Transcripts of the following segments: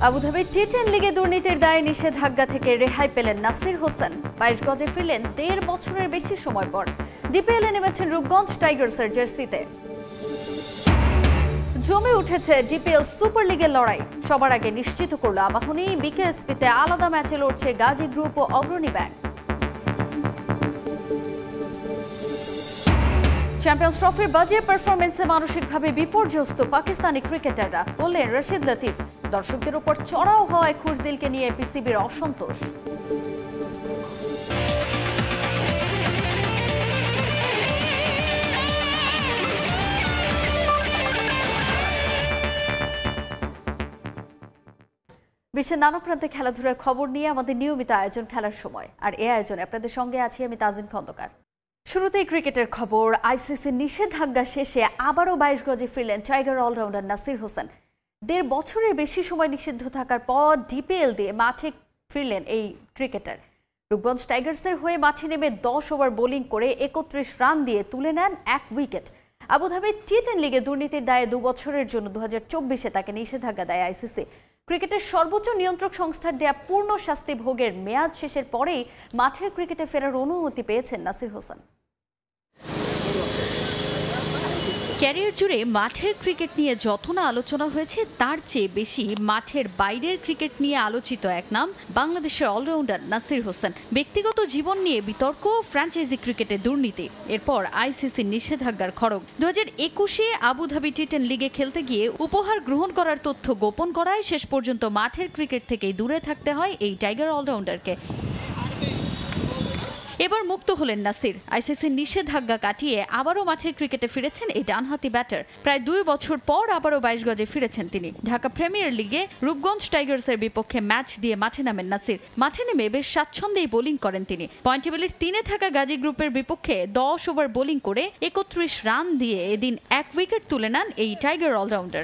Abu Dhabi টি10 লিগে দুর্নীতির দায়ে নিষেধাজ্ঞা থেকে রেহাই পেলেন নাসির হোসেন। 22 গজে ফিরলেন 1.5 বছরের বেশি সময় পর। ডিপিএলে নেমেছেন রূপগঞ্জ টাইগার্সের জার্সিতে। জমে উঠেছে ডিপিএল সুপার লিগের লড়াই। সবার আগে নিশ্চিত করল আবাহনী। বিকেএসপিতে আলাদা ম্যাচে লড়ছে গাজী গ্রুপ ও অগ্রণী ব্যাংক। চ্যাম্পিয়ন্স ট্রফির বাজে পারফরমেন্সে মানসিকভাবে বিপর্যস্ত পাকিস্তানি ক্রিকেটাররা, বললেন রশিদ লতিফ। দর্শকদের উপর চড়াও হওয়ায় খুশদিলকে নিয়ে পিসিবির অসন্তোষ। বিশ্বের নানা প্রান্তে খেলাধুলার খবর নিয়ে আমাদের নিয়মিত আয়োজন খেলার সময়, আর এই আয়োজনে আপনাদের সঙ্গে আছি আমি তাজিন খন্দকার। শুরুতেই ক্রিকেটের খবর। আইসিসির নিষেধাজ্ঞা শেষে আবারও 22 গজে ফিরলেন টাইগার অলরাউন্ডার নাসির হোসেন। 1.5 বছরের বেশি সময় নিষিদ্ধ থাকার পর ডিপিএল দিয়ে মাঠে ফিরলেন এই ক্রিকেটার। রূপগঞ্জ টাইগার্সের হয়ে মাঠে নেমে 10 ওভার বোলিং করে 31 রান দিয়ে তুলে নেন 1 উইকেট। আবুধাবি টি10 লিগে দুর্নীতির দায়ে 2 বছরের জন্য 2024-এ তাকে নিষেধাজ্ঞা দেয় আইসিসি। ক্রিকেটের সর্বোচ্চ নিয়ন্ত্রক সংস্থার দেয়া পূর্ণ শাস্তি ভোগের মেয়াদ শেষের পরেই মাঠের ক্রিকেটে ফেরার অনুমতি পেয়েছেন নাসির হোসেন। ক্যারিয়ার জুড়ে মাঠের ক্রিকেট নিয়ে যত না আলোচনা হয়েছে তার চেয়ে বেশি মাঠের বাইরের ক্রিকেট নিয়ে আলোচিত এক নাম বাংলাদেশের অলরাউন্ডার নাসির হোসেন। ব্যক্তিগত জীবন নিয়ে বিতর্ক, ফ্র্যাঞ্চাইজি ক্রিকেটে দুর্নীতি, এরপর আইসিসির নিষেধাজ্ঞার খড়গ। 2021-এ আবুধাবি টি10 লিগে খেলতে গিয়ে উপহার গ্রহণ করার তথ্য গোপন করায় শেষ পর্যন্ত মাঠের ক্রিকেট থেকেই দূরে থাকতে হয় এই টাইগার অলরাউন্ডারকে। এবার মুক্ত হলেন নাসির। আইসিসির নিষেধাজ্ঞা কাটিয়ে আবারও মাঠের ক্রিকেটে ফিরেছেন এই ডানহাতি ব্যাটার। প্রায় 2 বছর পর আবারও 22 গজে ফিরেছেন তিনি। ঢাকা প্রিমিয়ার লিগে রূপগঞ্জ টাইগার্সের বিপক্ষে ম্যাচ দিয়ে মাঠে নামেন নাসির। মাঠে নেমে বেশ স্বাচ্ছন্দ্যেই বোলিং করেন তিনি। পয়েন্ট টেবিলের 3-এ থাকা গাজী গ্রুপের বিপক্ষে 10 ওভার বোলিং করে 31 রান দিয়ে এদিন 1 উইকেট তুলে নেন এই টাইগার অলরাউন্ডার।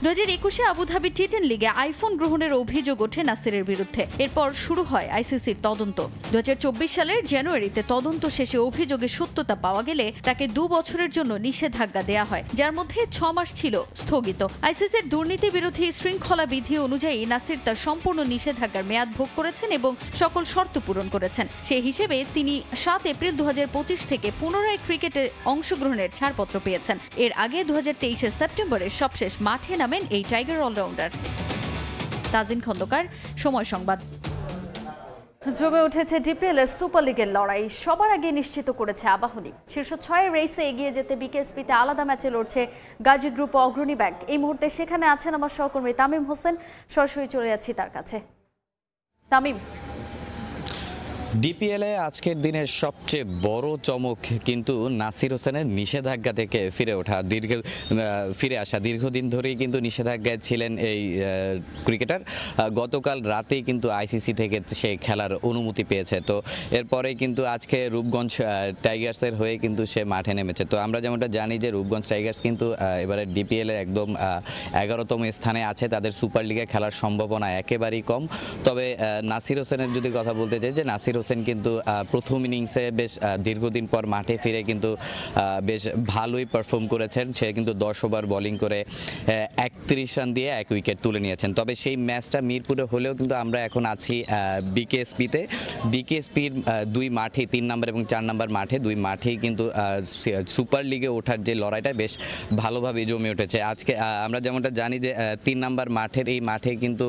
2021-এ আবুধাবি টি10 লিগে আইফোন গ্রহণের অভিযোগ ওঠে নাসিরের বিরুদ্ধে। এরপর শুরু হয় আইসিসির তদন্ত। 2024 সালের জানুয়ারিতে তদন্ত শেষে অভিযোগের সত্যতা পাওয়া গেলে তাকে 2 বছরের জন্য নিষেধাজ্ঞা দেয়া হয়, যার মধ্যে 6 মাস ছিল স্থগিত। আইসিসির দুর্নীতি বিরোধী শৃঙ্খলা বিধি অনুযায়ী নাসির তার সম্পূর্ণ নিষেধাজ্ঞার মেয়াদ ভোগ করেছেন এবং সকল শর্ত পূরণ করেছেন। সেই হিসেবে তিনি 7 এপ্রিল 2025 থেকে পুনরায় ক্রিকেটে অংশগ্রহণের ছাড়পত্র পেয়েছেন। এর আগে 2023-এর সেপ্টেম্বরে সবশেষ মাঠে নামেন এই টাইগার অলরাউন্ডার। তাজিন খন্দকার, সময় সংবাদ। জমে উঠেছে ডিপিএল এর সুপার লিগের লড়াই। সবার আগে নিশ্চিত করেছে আবাহনী। শীর্ষ 6-এর রেসে এগিয়ে যেতে বিকেএসপিতে আলাদা ম্যাচে লড়ছে গাজী গ্রুপ ও অগ্রণী ব্যাংক। এই মুহূর্তে সেখানে আছেন আমার সহকর্মী তামিম হোসেন। সরাসরি চলে যাচ্ছি তার কাছে। তামিম, ডিপিএলে আজকের দিনের সবচেয়ে বড় চমক কিন্তু নাসির হোসেনের নিষেধাজ্ঞা থেকে ফিরে আসা। দীর্ঘদিন ধরেই কিন্তু নিষেধাজ্ঞায় ছিলেন এই ক্রিকেটার। গতকাল রাতেই কিন্তু আইসিসি থেকে সে খেলার অনুমতি পেয়েছে। তো এরপরে কিন্তু আজকে রূপগঞ্জ টাইগার্সের হয়ে কিন্তু সে মাঠে নেমেছে। তো আমরা যেমনটা জানি যে রূপগঞ্জ টাইগার্স কিন্তু এবারে ডিপিএলে একদম 11তম স্থানে আছে। তাদের সুপার লিগে খেলার সম্ভাবনা একেবারেই কম। তবে নাসির হোসেনের যদি কথা বলতে চাই, যে নাসির হোসেন কিন্তু প্রথম ইনিংসে বেশ দীর্ঘদিন পর মাঠে ফিরে কিন্তু বেশ ভালোই পারফর্ম করেছেন। সে কিন্তু 10 ওভার বোলিং করে 31 রান দিয়ে 1 উইকেট তুলে নিয়েছেন। তবে সেই ম্যাচটা মিরপুরে হলেও কিন্তু আমরা এখন আছি বিকেএসপিতে। বিকেএসপির 2 মাঠে, 3 নম্বর এবং 4 নম্বর মাঠে, 2 মাঠেই কিন্তু সুপার লিগে ওঠার যে লড়াইটা বেশ ভালোভাবে জমে উঠেছে। আজকে আমরা যেমনটা জানি যে 3 নম্বর মাঠের এই মাঠে কিন্তু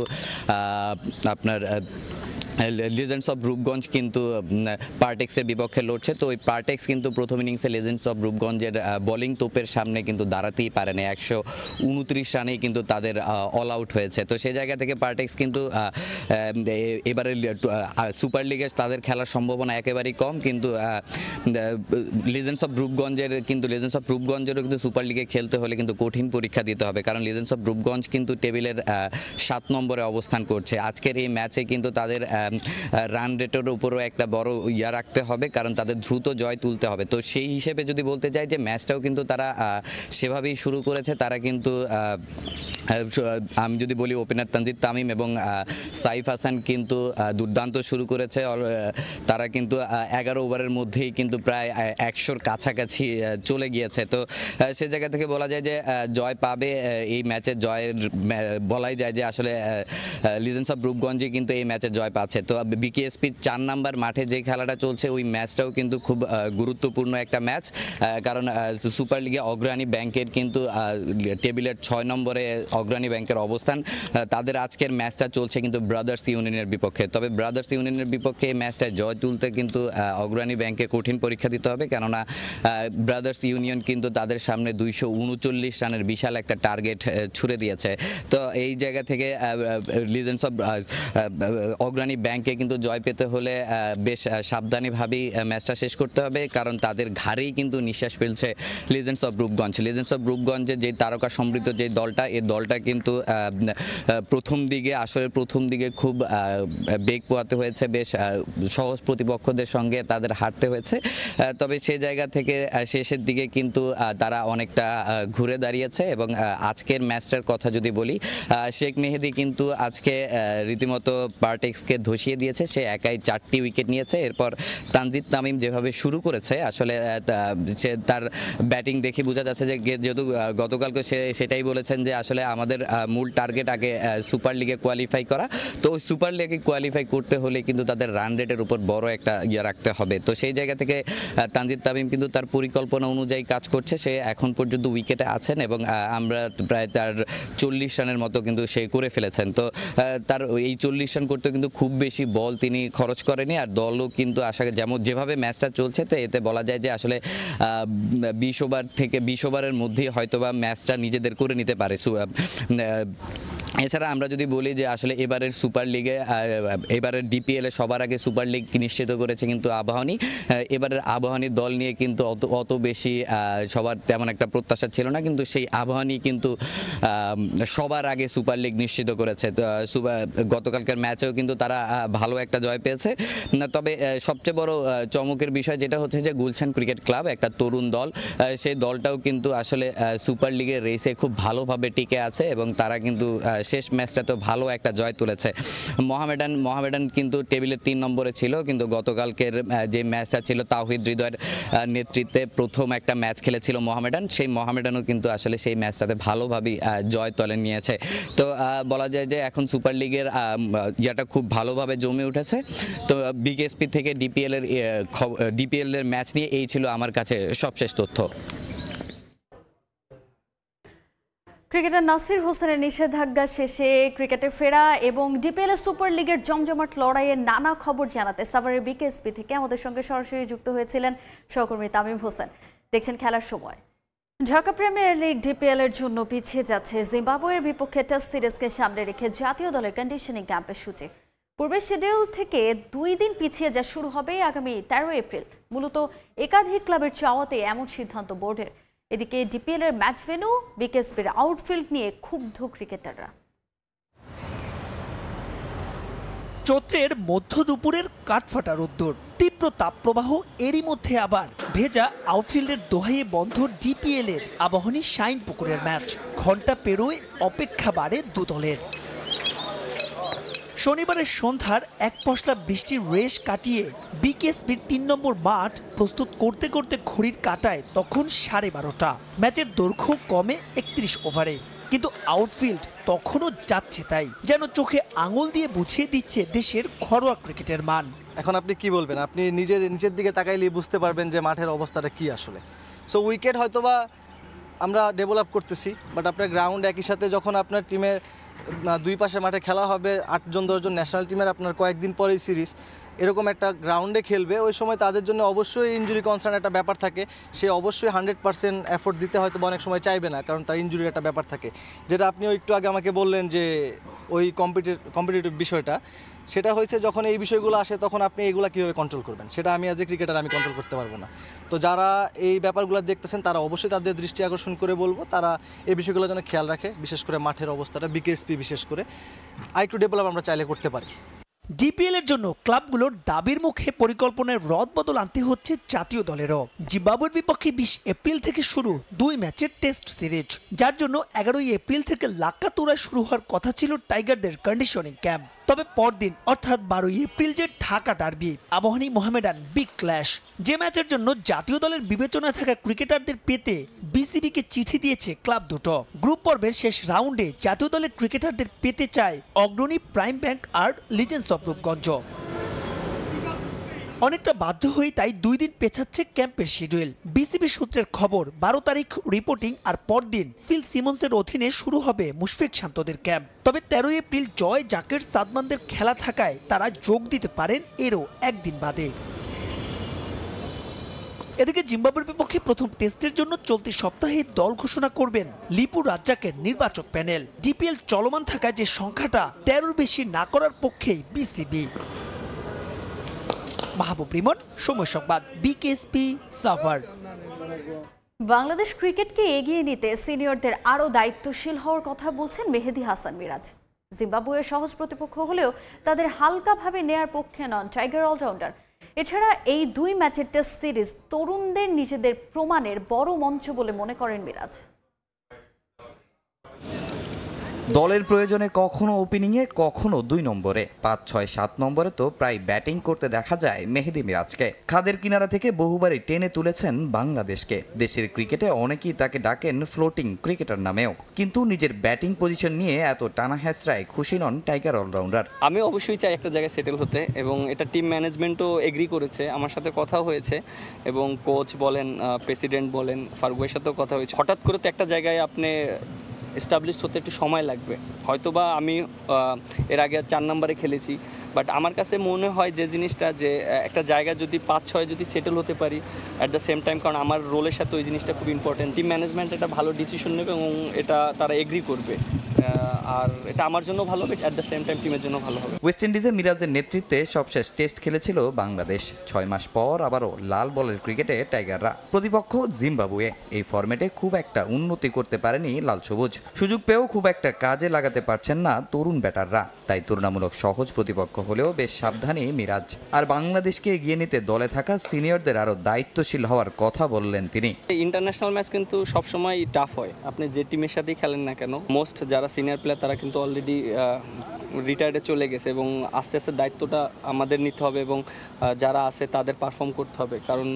আপনার লেজেন্ডস অফ রূপগঞ্জ কিন্তু পার্টেক্সের বিপক্ষে লড়ছে। তো ওই পার্টেক্স কিন্তু প্রথম ইনিংসে লেজেন্ডস অফ রূপগঞ্জের বোলিং তোপের সামনে কিন্তু দাঁড়াতেই পারেনি। 129 রানেই কিন্তু তাদের অল আউট হয়েছে। তো সেই জায়গা থেকে পার্টেক্স কিন্তু এবারে সুপার লিগে তাদের খেলার সম্ভাবনা একেবারেই কম। কিন্তু লেজেন্ডস অফ রূপগঞ্জেরও কিন্তু সুপার লিগে খেলতে হলে কিন্তু কঠিন পরীক্ষা দিতে হবে, কারণ লেজেন্ডস অফ রূপগঞ্জ কিন্তু টেবিলের 7 নম্বরে অবস্থান করছে। আজকের এই ম্যাচে কিন্তু তাদের রান রেটের উপরও একটা বড় ইয়া রাখতে হবে, কারণ তাদের দ্রুত জয় তুলতে হবে। তো সেই হিসেবে যদি বলতে চাই যে ম্যাচটাও কিন্তু তারা সেভাবেই শুরু করেছে। তারা কিন্তু আমি যদি বলি ওপেনার তানজিদ তামিম এবং সাইফ হাসান কিন্তু দুর্দান্ত শুরু করেছে। তারা কিন্তু 11 ওভারের মধ্যেই কিন্তু প্রায় 100-র কাছাকাছি চলে গিয়েছে। তো সে জায়গা থেকে বলা যায় যে জয় পাবে এই ম্যাচে। জয়ের বলাই যায় যে আসলে লিজেন্ডস অফ রূপগঞ্জে কিন্তু এই ম্যাচে জয় পাচ্ছে। তো বিকেএসপির 4 নাম্বার মাঠে যে খেলাটা চলছে ওই ম্যাচটাও কিন্তু খুব গুরুত্বপূর্ণ একটা ম্যাচ, কারণ সুপার লিগে অগ্রণী ব্যাংকের কিন্তু টেবিলের 6 নম্বরে অগ্রণী ব্যাংকের অবস্থান। তাদের আজকের ম্যাচটা চলছে কিন্তু ব্রাদার্স ইউনিয়নের বিপক্ষে। তবে ব্রাদার্স ইউনিয়নের বিপক্ষে এই ম্যাচটায় জয় তুলতে কিন্তু অগ্রণী ব্যাংকে কঠিন পরীক্ষা দিতে হবে, কেননা ব্রাদার্স ইউনিয়ন কিন্তু তাদের সামনে 239 রানের বিশাল একটা টার্গেট ছুড়ে দিয়েছে। তো এই জায়গা থেকে লিজেন্ডস অফ অগ্রণী ব্যাংকে কিন্তু জয় পেতে হলে বেশ সাবধানীভাবেই ম্যাচটা শেষ করতে হবে, কারণ তাদের ঘাড়েই কিন্তু নিঃশ্বাস ফেলছে legends of Rupganj. Legends of রূপগঞ্জের যে তারকা সমৃদ্ধ যে দলটা, এই দলটা কিন্তু প্রথম দিকে খুব বেগ পোয়াতে হয়েছে, বেশ সহজ প্রতিপক্ষদের সঙ্গে তাদের হারতে হয়েছে। তবে সেই জায়গা থেকে শেষের দিকে কিন্তু তারা অনেকটা ঘুরে দাঁড়িয়েছে। এবং আজকের ম্যাচটার কথা যদি বলি, শেখ মেহেদী কিন্তু আজকে রীতিমতো পার্টেক্সকে ধসিয়ে দিয়েছে। সে একাই 4টি উইকেট নিয়েছে। এরপর তানজিদ তামিম যেভাবে শুরু করেছে, আসলে সে তার ব্যাটিং দেখে বোঝা যাচ্ছে যে যেহেতু গতকালকে সে সেটাই বলেছেন যে আসলে আমাদের মূল টার্গেট আগে সুপার লিগে কোয়ালিফাই করা। তো ওই সুপার লিগে কোয়ালিফাই করতে হলে কিন্তু তাদের রান রেটের উপর বড় একটা ইয়ে রাখতে হবে। তো সেই জায়গা থেকে তানজিদ তামিম কিন্তু তার পরিকল্পনা অনুযায়ী কাজ করছে। সে এখন পর্যন্ত উইকেটে আছেন এবং আমরা প্রায় তার 40 রানের মতো কিন্তু সে করে ফেলেছেন। তো তার এই 40 রান করতে কিন্তু খুব বেশি বল তিনি খরচ করেনি। আর দলও কিন্তু যেভাবে ম্যাচটা চলছে, তো এতে বলা যায় যে আসলে 20 ওভারের মধ্যেই হয়তোবা ম্যাচটা নিজেদের করে নিতে পারে। এছাড়া আমরা যদি বলি যে আসলে এবারের সুপার লিগে, এবারের ডিপিএলে সবার আগে সুপার লিগ নিশ্চিত করেছে কিন্তু আবাহনী। এবারের আবাহনী দল নিয়ে কিন্তু অত বেশি সবার তেমন একটা প্রত্যাশা ছিল না, কিন্তু সেই আবাহনী কিন্তু সবার আগে সুপার লিগ নিশ্চিত করেছে। গতকালকের ম্যাচেও কিন্তু তারা ভালো একটা জয় পেয়েছে। তবে সবচেয়ে বড় চমকের বিষয় যেটা হচ্ছে যে গুলশান ক্রিকেট ক্লাব, একটা তরুণ দল, সেই দলটাও কিন্তু আসলে সুপার লিগের রেসে খুব ভালোভাবে টিকে আছে এবং তারা কিন্তু শেষ ম্যাচটা তো ভালো একটা জয় তুলেছে। মোহামেডান কিন্তু টেবিলের 3 নম্বরে ছিল, কিন্তু গতকালকের যে ম্যাচটা ছিল তাওহিদ হৃদয়ের নেতৃত্বে প্রথম একটা ম্যাচ খেলেছিল মোহামেডান, সেই মোহামেডানও কিন্তু আসলে সেই ম্যাচটাতে ভালোভাবেই জয় তুলে নিয়েছে। তো বলা যায় যে এখন সুপার লিগের ইয়াটা খুব ভালোভাবে জমে উঠেছে। তো বিকেএসপি থেকে ডিপিএল এর ম্যাচ নিয়ে এই ছিল আমার কাছে সবশেষ তথ্য। ক্রিকেটার নাসির হোসেনের নিষেধাজ্ঞা শেষে ক্রিকেটে ফেরা এবং ডিপিএল সুপার লিগের জমজমাট লড়াইয়ের নানা খবর জানাতে সাভারের বিকেএসপি থেকে আমাদের সঙ্গে সরাসরি যুক্ত হয়েছিলেন সহকর্মী তামিম হোসেন। দেখছেন খেলার সময়। ঢাকা প্রিমিয়ার লিগ ডিপিএল এর জন্য পিছিয়ে যাচ্ছে জিম্বাবুয়ের বিপক্ষে টেস্ট সিরিজকে সামনে রেখে জাতীয় দলের কন্ডিশনিং ক্যাম্পের সূচি। পূর্বের শিডিউল থেকে 2 দিন পিছিয়ে যা শুরু হবে আগামী 13 এপ্রিল। মূলত একাধিক ক্লাবের চাওয়াতে এমন সিদ্ধান্ত বোর্ডের। এদিকে ডিপিএল এর ম্যাচ ভেন্যু বিকেএসপির আউটফিল্ড নিয়ে ক্ষুব্ধ ক্রিকেটাররা। চৈত্রের মধ্য দুপুরের কাঠফাটা রোদ্দুর, তীব্র তাপপ্রবাহ, এরই মধ্যে আবার ভেজা আউটফিল্ডের দোহাইয়ে বন্ধ ডিপিএল এর আবাহনী শাইনপুকুরের ম্যাচ। ঘন্টা পেরোয় অপেক্ষা বাড়ে দু দলের। শনিবারের সন্ধ্যার এক পশলা বৃষ্টির রেশ কাটিয়ে বিকেএসপির 3 নম্বর মাঠ প্রস্তুত করতে করতে ঘড়ির কাঁটায় তখন 12:30। ম্যাচের দৈর্ঘ্য কমে 31 ওভারে, কিন্তু আউটফিল্ড তখনও যাচ্ছে তাই, যেন চোখে আঙুল দিয়ে বুঝিয়ে দিচ্ছে দেশের ঘরোয়া ক্রিকেটের মান। এখন আপনি কি বলবেন? আপনি নিচের দিকে তাকাইলে বুঝতে পারবেন যে মাঠের অবস্থাটা কি আসলে। সো উইকেট হয়তোবা আমরা ডেভেলপ করতেছি, বাট আপনার গ্রাউন্ড একই সাথে যখন আপনার টিমের 2 পাশে মাঠে খেলা হবে, 8 জন 10 জন ন্যাশনাল টিমের আপনার কয়েকদিন পরেই সিরিজ, এরকম একটা গ্রাউন্ডে খেলবে, ওই সময় তাদের জন্য অবশ্যই ইনজুরি কনসার্ন একটা ব্যাপার থাকে। সে অবশ্যই 100% এফোর্ট দিতে হয়তো অনেক সময় চাইবে না, কারণ তার ইনজুরির একটা ব্যাপার থাকে। যেটা আপনি একটু আগে আমাকে বললেন যে ওই কম্পিটিটিভ বিষয়টা, সেটা হয়েছে যখন এই বিষয়গুলো আসে তখন আপনি এইগুলা কীভাবে কন্ট্রোল করবেন, সেটা আমি অ্যাজ এ ক্রিকেটার আমি কন্ট্রোল করতে পারবো না। তো যারা এই ব্যাপারগুলো দেখতেছেন তারা অবশ্যই তাদের দৃষ্টি আকর্ষণ করে বলবো তারা এই বিষয়গুলো যেন খেয়াল রাখে, বিশেষ করে মাঠের অবস্থাটা বিকেএসপি বিশেষ করে আরেকটু ডেভেলপ আমরা চাইলে করতে পারি। ডিপিএল এর জন্য ক্লাবগুলোর দাবির মুখে পরিকল্পনার রদবদল আনতে হচ্ছে জাতীয় দলেরও। জিম্বাবুয়ের বিপক্ষে 20 এপ্রিল থেকে শুরু 2 ম্যাচের টেস্ট সিরিজ, যার জন্য 11 এপ্রিল থেকে লাক্কাতুরায় শুরু হওয়ার কথা ছিল টাইগারদের কন্ডিশনিং ক্যাম্প। তবে পরদিন অর্থাৎ 12 এপ্রিল যে Dhaka derby, Abahani Mohammedan big clash, যে ম্যাচের জন্য জাতীয় দলের বিবেচনায় থাকা ক্রিকেটারদের পেতে বিসিবিকে চিঠি দিয়েছে ক্লাব দুটো। গ্রুপ পর্বের শেষ রাউন্ডে জাতীয় দলের ক্রিকেটারদের পেতে চায় অগ্রণী প্রাইম ব্যাংক আর লিজেন্ডস অফ রূপগঞ্জ। অনেকটা বাধ্য হয়ে তাই 2 দিন পেছাচ্ছে ক্যাম্পের শিডিউল। বিসিবি সূত্রের খবর 12 তারিখ রিপোর্টিং আর পরদিন ফিল সিমন্সের অধীনে শুরু হবে মুশফিক শান্তদের ক্যাম্প। তবে 13 এপ্রিল জয় জাকের সাদমানদের খেলা থাকায় তারা যোগ দিতে পারেন এরও একদিন বাদে। এদিকে জিম্বাবুয়ের বিপক্ষে প্রথম টেস্টের জন্য চলতি সপ্তাহে দল ঘোষণা করবেন লিপু রাজ্জাকের নির্বাচক প্যানেল। ডিপিএল চলমান থাকায় যে সংখ্যাটা 13-র বেশি না করার পক্ষেই বিসিবি। মাহবুব রিমন, সময় সংবাদ, বিকেএসপি, সাভার। বাংলাদেশ ক্রিকেটকে এগিয়ে নিতে সিনিয়রদের আরও দায়িত্বশীল হওয়ার কথা বলছেন মেহেদী হাসান মিরাজ। জিম্বাবুয়ের সহজ প্রতিপক্ষ হলেও তাদের হালকাভাবে নেয়ার পক্ষে নন টাইগার অলরাউন্ডার। এছাড়া এই 2 ম্যাচের টেস্ট সিরিজ তরুণদের নিজেদের প্রমাণের বড় মঞ্চ বলে মনে করেন মিরাজ। দলের প্রয়োজনে কখনো ওপেনিংয়ে, কখনো 2 নম্বরে, 5, 6, 7 নম্বরে তো প্রায় ব্যাটিং করতে দেখা যায় মেহেদী মিরাজকে। খাদের কিনারা থেকে বহুবারই টেনে তুলেছেন বাংলাদেশকে। দেশের ক্রিকেটে অনেকেই তাকে ডাকেন ফ্লোটিং ক্রিকেটার নামেও। কিন্তু নিজের ব্যাটিং পজিশন নিয়ে এত টানা হ্যাচড়ায় খুশি নন টাইগার অলরাউন্ডার। আমি অবশ্যই চাই একটা জায়গায় সেটেল হতে, এবং এটা টিম ম্যানেজমেন্টও এগ্রি করেছে, আমার সাথে কথাও হয়েছে, এবং কোচ বলেন, প্রেসিডেন্ট বলেন, ফারুকের সাথেও কথা হয়েছে। হঠাৎ করে তো একটা জায়গায় আপনি এস্টাবলিশড হতে একটু সময় লাগবে। হয়তোবা আমি এর আগে 4 নম্বরে খেলেছি, বাট আমার কাছে মনে হয় যে জিনিসটা, যে একটা জায়গায় যদি 5-6 যদি সেটেল হতে পারি অ্যাট দ্য সেম টাইম, কারণ আমার রোলের সাথে ওই জিনিসটা খুব ইম্পর্টেন্ট। টিম ম্যানেজমেন্ট এটা ভালো ডিসিশন নেবে এবং এটা তারা এগ্রি করবে, আর এটা আমার জন্য ভালো হবে, অ্যাট দ্য সেম টাইম টিমের জন্য ভালো হবে। ওয়েস্ট ইন্ডিজে মিরাজের নেতৃত্বে সবশেষ টেস্ট খেলেছিল বাংলাদেশ। 6 মাস পর আবারও লাল বলের ক্রিকেটে টাইগাররা। প্রতিপক্ষ জিম্বাবুয়ে। এই ফরম্যাটে খুব একটা উন্নতি করতে পারেনি লাল সবুজ। সুযোগ পেয়েও খুব একটা কাজে লাগাতে পারছেন না তরুণ ব্যাটাররা। তাই তুলনামূলক সহজ প্রতিপক্ষ হলেও বেশ সাবধানী মিরাজ। আর বাংলাদেশকে এগিয়ে নিতে দলে থাকা সিনিয়রদের আরও দায়িত্বশীল হওয়ার কথা বললেন তিনি। ইন্টারন্যাশনাল ম্যাচ কিন্তু সবসময় টাফ হয়, আপনি যে টিমের সাথেই খেলেন না কেন। মোস্ট যারা সিনিয়র প্লেয়ার তারা কিন্তু অলরেডি রিটায়ার্ডে চলে গেছে, এবং আস্তে আস্তে দায়িত্বটা আমাদের নিতে হবে, এবং যারা আছে তাদের পারফর্ম করতে হবে, কারণ